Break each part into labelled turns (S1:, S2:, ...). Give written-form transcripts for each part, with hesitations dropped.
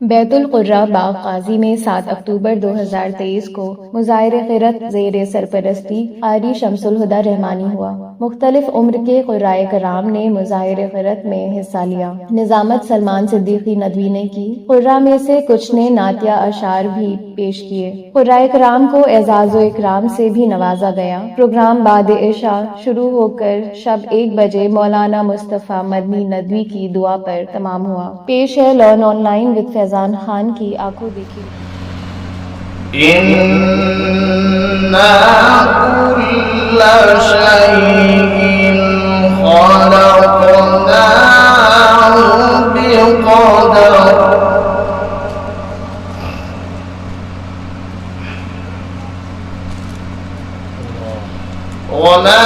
S1: बैतुल क़ुर्रा बाग क़ाज़ी में 7 अक्टूबर 2023 को मुज़ाहिरे क़िरत ज़ेर सरपरस्ती क़ारी शम्सुल हुदा रहमानी हुआ। मुख्तलिफ उम्र के क़ुर्राए कराम ने मुज़ाहिरे क़िरत में हिस्सा लिया। निज़ामत सलमान सिद्दीकी नदवी ने की। क़ुर्रा में से कुछ ने नातिया अशार भी पेश किए। क़ुर्राए कराम को एज़ाज़ व इकराम से भी नवाजा गया। प्रोग्राम बाद इशा शुरू होकर शब 1 बजे मौलाना मुस्तफ़ा मदनी नदवी की दुआ पर तमाम हुआ। पेश है लर्न ऑनलाइन विद फैज़ान खान की आंखों देखी।
S2: इन्ना कुल्ला शैइन खलक़नाहु बिक़दर वमा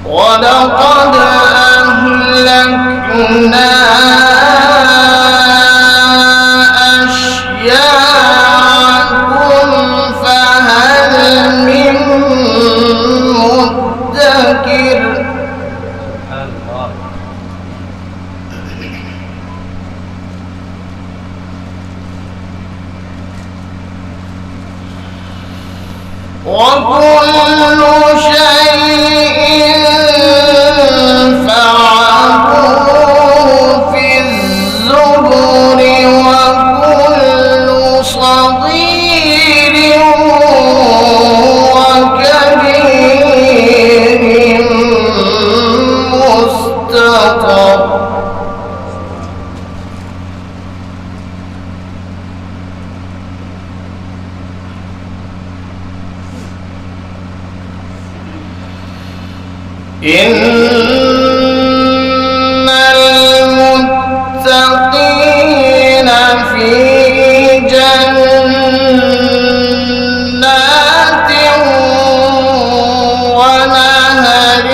S2: وَلَقَدْ أَهْلَكْنَا أَشْيَاعَكُمْ فَهَلْ مِن مُّدَّكِرٍ وَكُلُّ شَيْءٍ فعلوه في الزبر وكل صغير وكبير مستطر إن المتقين في جنات ونهر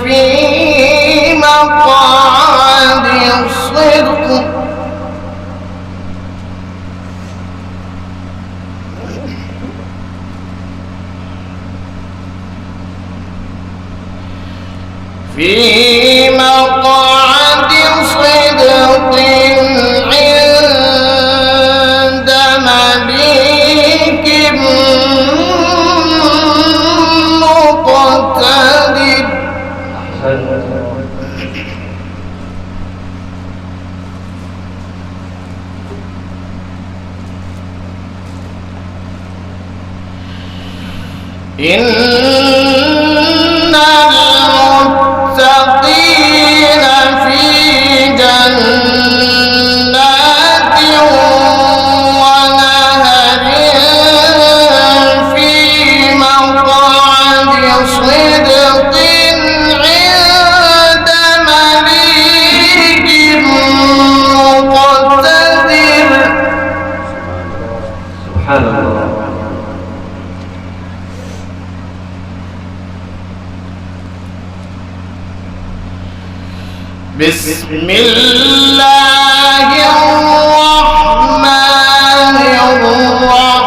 S2: في مقعد صدق في مقعد صدق عند مليك مقتدر إن المتقين في جنات ونهر في مقعد صدق عند مليك مقتدر سبحان الله. بسم الله الرحمن الرحيم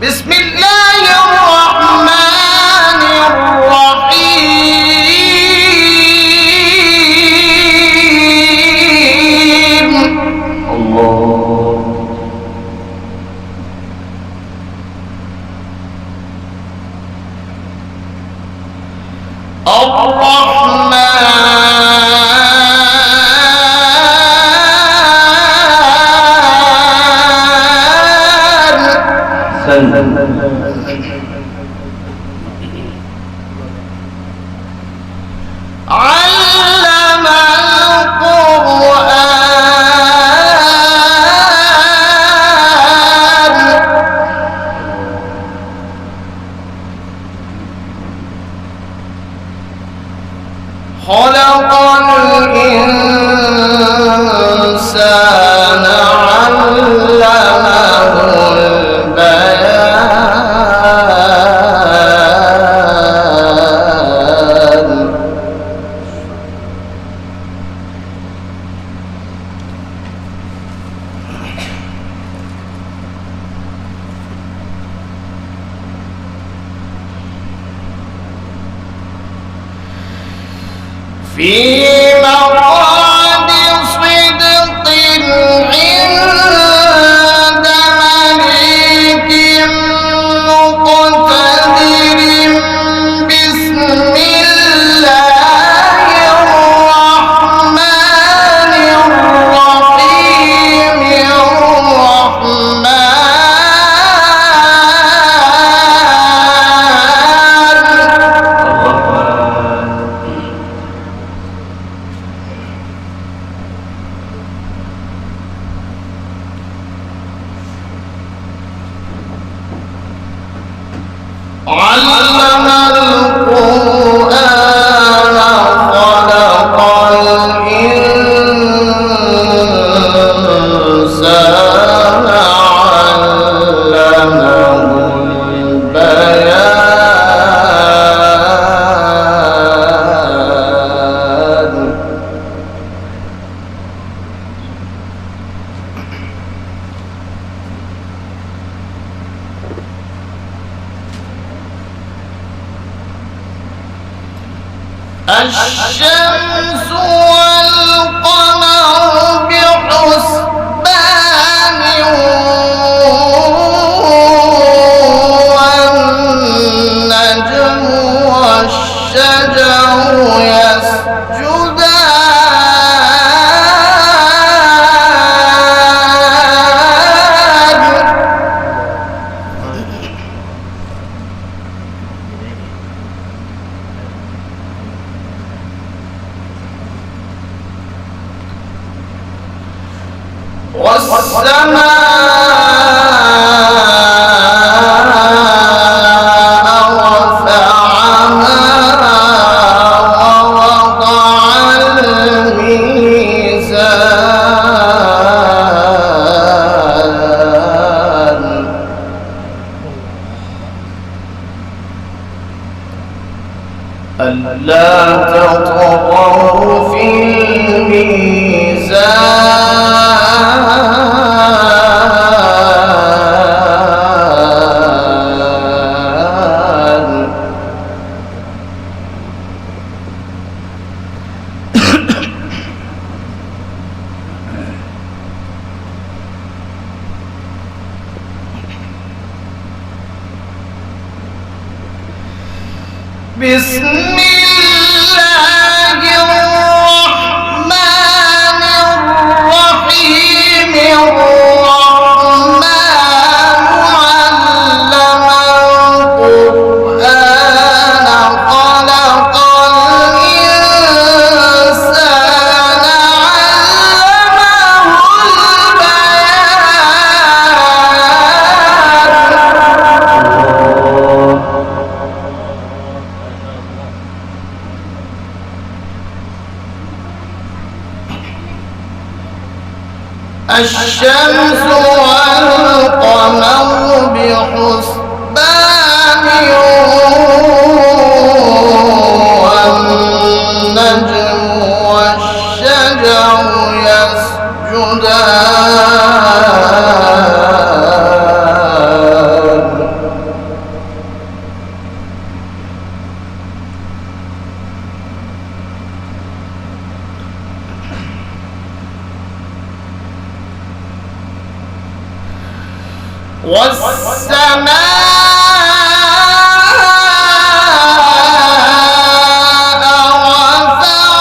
S2: بسم الله الرحمن الرحيم الرحمن في مقعد صدق عند مليك مقتدر. بسم الله الرحمن الرحيم. علم القرآن خلق الإنسان علمه البيان. الشمس والقمر بحسبان والنجم والشجر يسجدان. والسماء رفعها ووضع الميزان. ألا تطغوا في الميزان. بسم الله الرحمن الرحيم. الرحمن علم القرآن خلق الإنسان علمه البيان. الشمس والقمر بحسبان والنجم والشجر يسجدان. والسماء رفعها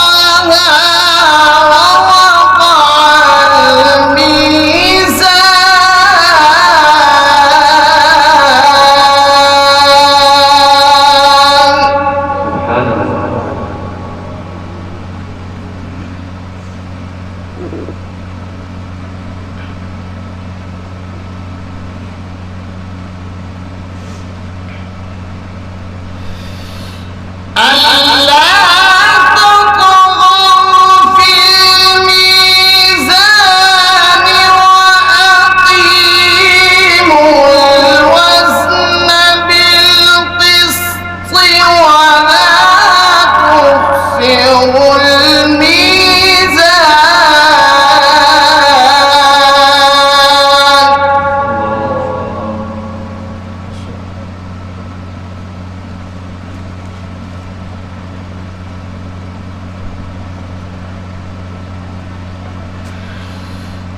S2: ووضع الميزان.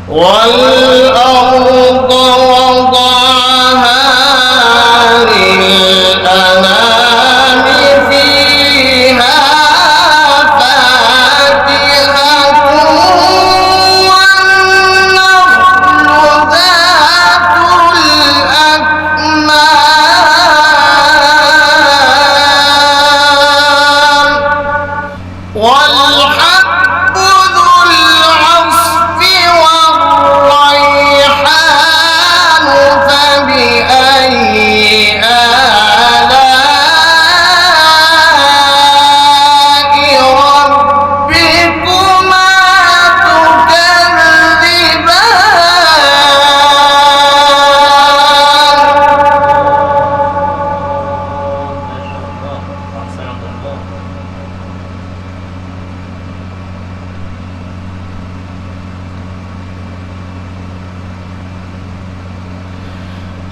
S2: والأرض وضعها للأنام فيها فاكهة والنخل ذات الأكمام والحب ذو العصف والريحان فبأي آلاء ربكما تكذبان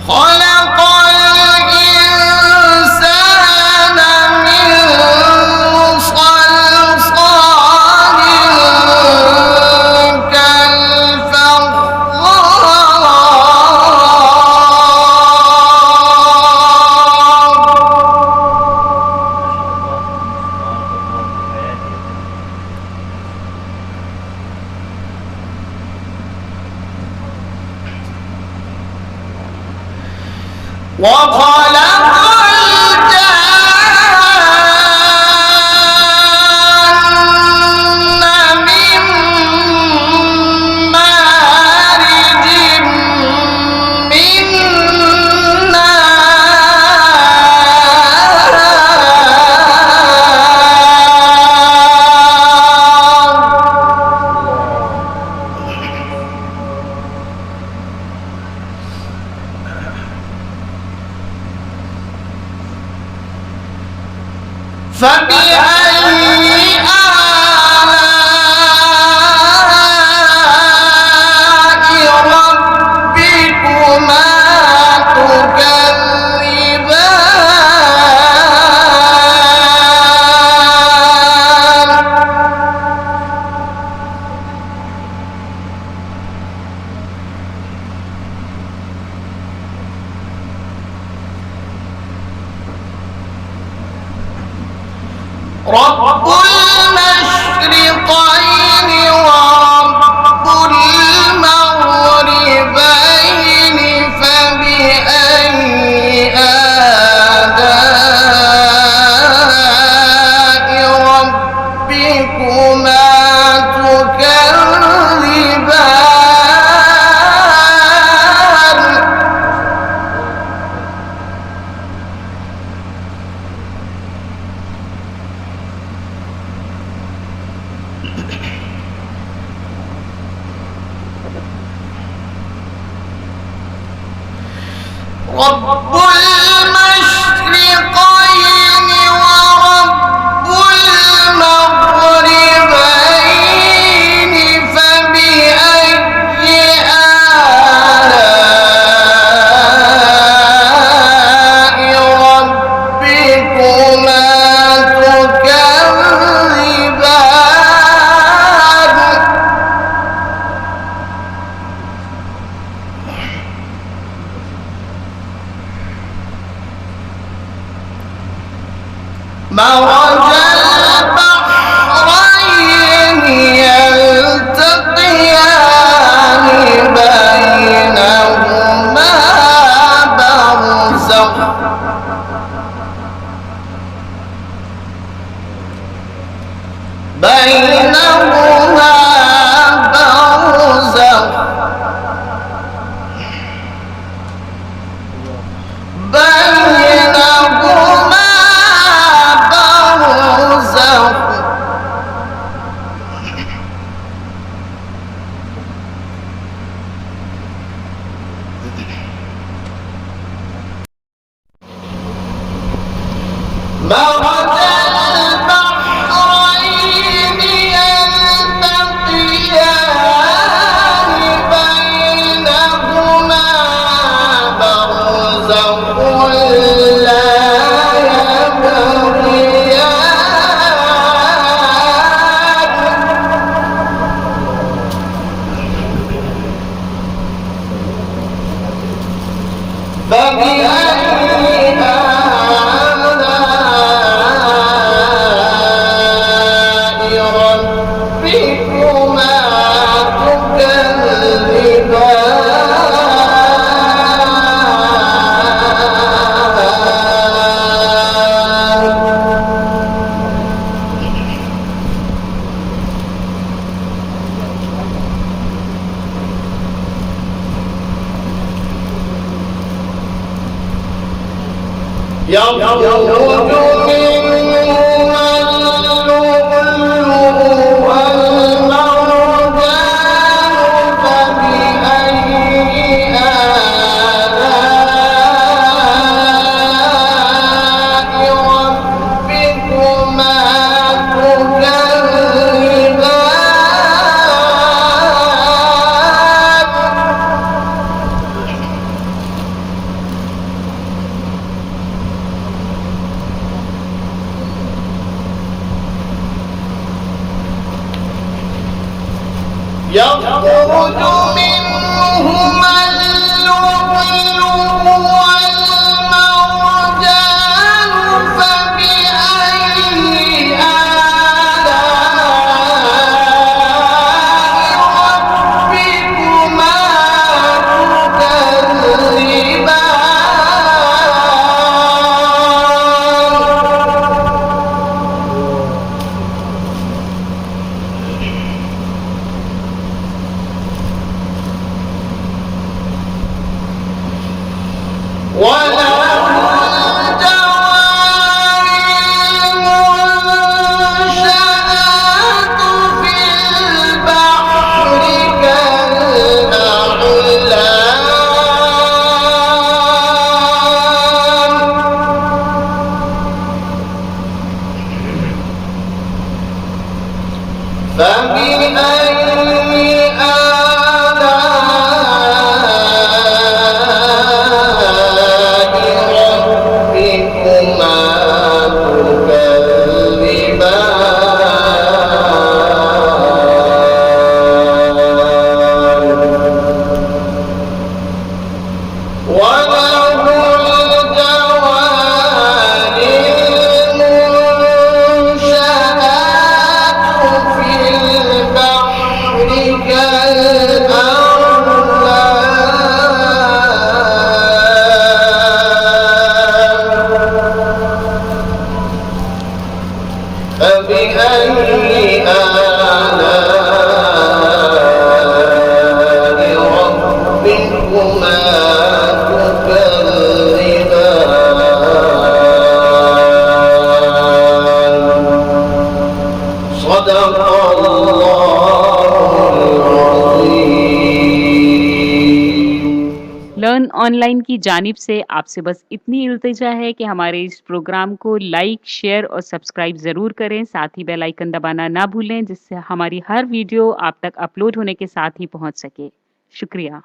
S2: خلق الإنسان من صلصال كالفخار وخلق الجان من مارج من فبأي آلاء ربكما تكذبان رب المشرقين ورب المغربين فبأي آلاء ربكما تكذبان رب المشرقين ورب المغربين فبأي آلاء ربكما تكذبان مرج البحرين يلتقيان بينهما برزخ مرج البحرين يلتقيان بينهما برزخ لا يبغيان يخرج منهما اللؤلؤ والمرجان فبأي آلاء ربكما تكذبان يخرج منهما اللؤلؤ والمرجان فبأي آلاء ربكما تكذبان وله الجوار المنشآت في البحر كالأعلام فبأي فبأي آلاء ربكما تكذبان صدق الله العظيم।
S3: लर्न ऑनलाइन की जानिब से आपसे बस इतनी इल्तिजा है कि हमारे इस प्रोग्राम को लाइक, शेयर और सब्सक्राइब ज़रूर करें। साथ ही बेल आइकन दबाना ना भूलें, जिससे हमारी हर वीडियो आप तक अपलोड होने के साथ ही पहुंच सके। शुक्रिया।